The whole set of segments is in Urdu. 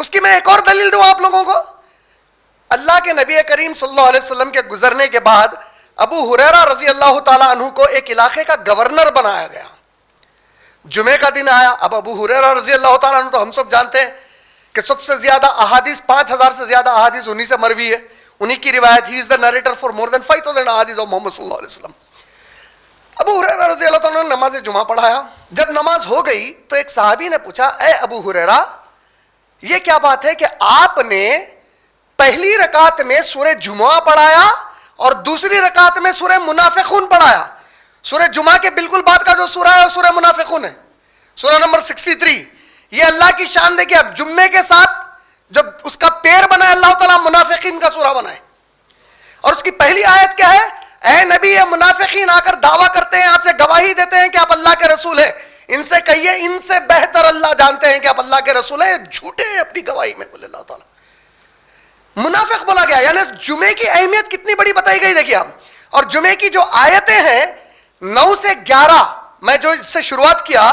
اس کی میں ایک اور دلیل دوں آپ لوگوں کو. اللہ کے نبی کریم صلی اللہ علیہ وسلم کے گزرنے کے بعد ابو ہریرہ رضی اللہ تعالیٰ عنہ کو ایک علاقے کا گورنر بنایا گیا. جمعے کا دن آیا. اب ابو ہریرہ رضی اللہ تعالیٰ عنہ تو ہم سب جانتے ہیں کہ سب سے زیادہ احادیث 5000 سے زیادہ احادیث انہی سے مروی ہے, انہی کی روایت. ہی از دا نریٹر فار مور دین 5000 احادیث آف محمد صلی اللہ علیہ وسلم. ابو ہریرہ رضی اللہ تعالیٰ عنہ نے نماز جمعہ پڑھایا. جب نماز ہو گئی تو ایک صحابی نے پوچھا, اے ابو ہریرہ یہ کیا بات ہے کہ آپ نے پہلی رکعت میں سورہ جمعہ پڑھایا اور دوسری رکعت میں سورہ منافقون پڑھایا؟ سورہ جمعہ کے بالکل بعد کا جو سورہ ہے وہ سورہ منافقون ہے, سورہ نمبر 63. یہ اللہ کی شان دیکھیں, اب جمعے کے ساتھ جب اس کا پیر بنا ہے اللہ تعالیٰ منافقین کا سورہ بنا ہے, اور اس کی پہلی آیت کیا ہے؟ اے نبی یہ منافقین آ کر دعویٰ کرتے ہیں, آپ سے گواہی دیتے ہیں کہ آپ اللہ کے رسول ہیں, ان سے کہیے ان سے بہتر اللہ جانتے ہیں کہ آپ اللہ کے رسول ہیں, جھوٹے ہیں اپنی گواہی میں. بولے اللہ تعالیٰ منافق بولا گیا. یعنی جمعے کی اہمیت کتنی بڑی بتائی گئی دیکھیے آپ. اور جمعے کی جو آیتیں ہیں 9 سے 11, میں جو اس سے شروعات کیا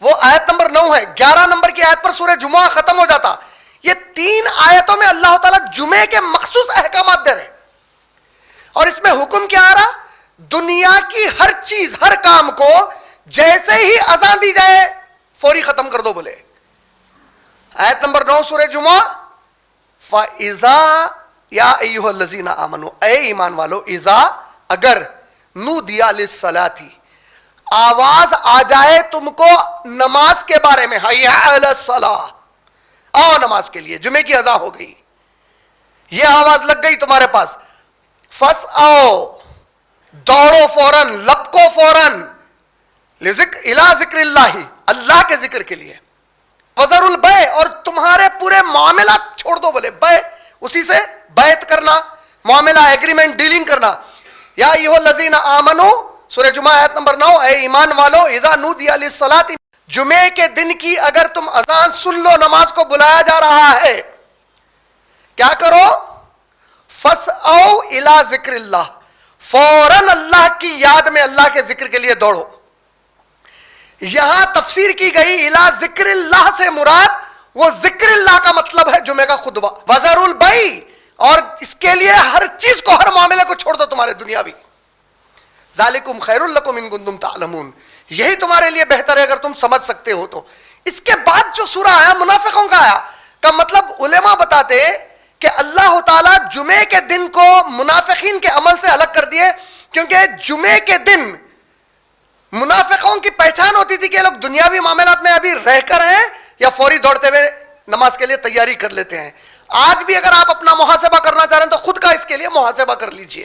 وہ آیت نمبر 9 ہے. 11 نمبر کی آیت پر سورہ جمعہ ختم ہو جاتا. یہ 3 آیتوں میں اللہ تعالیٰ جمعے کے مخصوص احکامات دے رہے ہیں. اور اس میں حکم کیا آ رہا؟ دنیا کی ہر چیز, ہر کام کو جیسے ہی اذان دی جائے فوری ختم کر دو. بولے آیت نمبر 9 سورہ جمعہ, فَإِذَا یا ایھا الذین آمنوا, اے ایمان والو, اذا اگر, نودی للصلاۃ آواز آ جائے تم کو نماز کے بارے میں, حی علی الصلاۃ, آؤ نماز کے لیے, جمعے کی اذان ہو گئی, یہ آواز لگ گئی تمہارے پاس, فَاسْعَوْا دوڑو فوراً, لپکو فوراً, الی ذکر اللہ, اللہ کے ذکر کے لیے, وَذَرُوا الْبَيْعَ اور تمہارے پورے معاملات چھوڑ دو. بولے بیع, اسی سے بیعت کرنا, معاملہ, ایگریمنٹ, ڈیلنگ کرنا. یا ایھا الذین آمنوا سورہ جمعہ آیت نمبر 9, اے ایمان والو, اذا نودی للصلاۃ, جمعے کے دن کی اگر تم اذان سن لو, نماز کو بلایا جا رہا ہے, کیا کرو؟ فَاسْعَوْا الی ذکر اللہ, فوراً اللہ کی یاد میں, اللہ کے ذکر کے لیے دوڑو. یہاں تفسیر کی گئی الی ذکر اللہ سے مراد وہ ذکر اللہ کا مطلب ہے جمعے کا خطبہ. وَذَرُوا الْبَيْعَ اور اس کے لیے ہر چیز کو, ہر معاملے کو چھوڑ دو تمہارے دنیاوی. ذَلِكُمْ خَيْرٌ لَكُمْ إِن كُنتُمْ تَعْلَمُونَ, یہی تمہارے لیے بہتر ہے اگر تم سمجھ سکتے ہو تو. اس کے بعد جو سورہ آیا منافقوں کا آیا, کا مطلب علماء بتاتے کہ اللہ تعالیٰ جمعے کے دن کو منافقین کے عمل سے الگ کر دیے, کیونکہ جمعے کے دن منافقوں کی پہچان ہوتی تھی کہ یہ لوگ دنیاوی معاملات میں ابھی رہ کر ہیں یا فوری دوڑتے ہوئے نماز کے لیے تیاری کر لیتے ہیں. آج بھی اگر آپ اپنا محاسبہ کرنا چاہ رہے ہیں تو خود کا اس کے لیے محاسبہ کر لیجئے.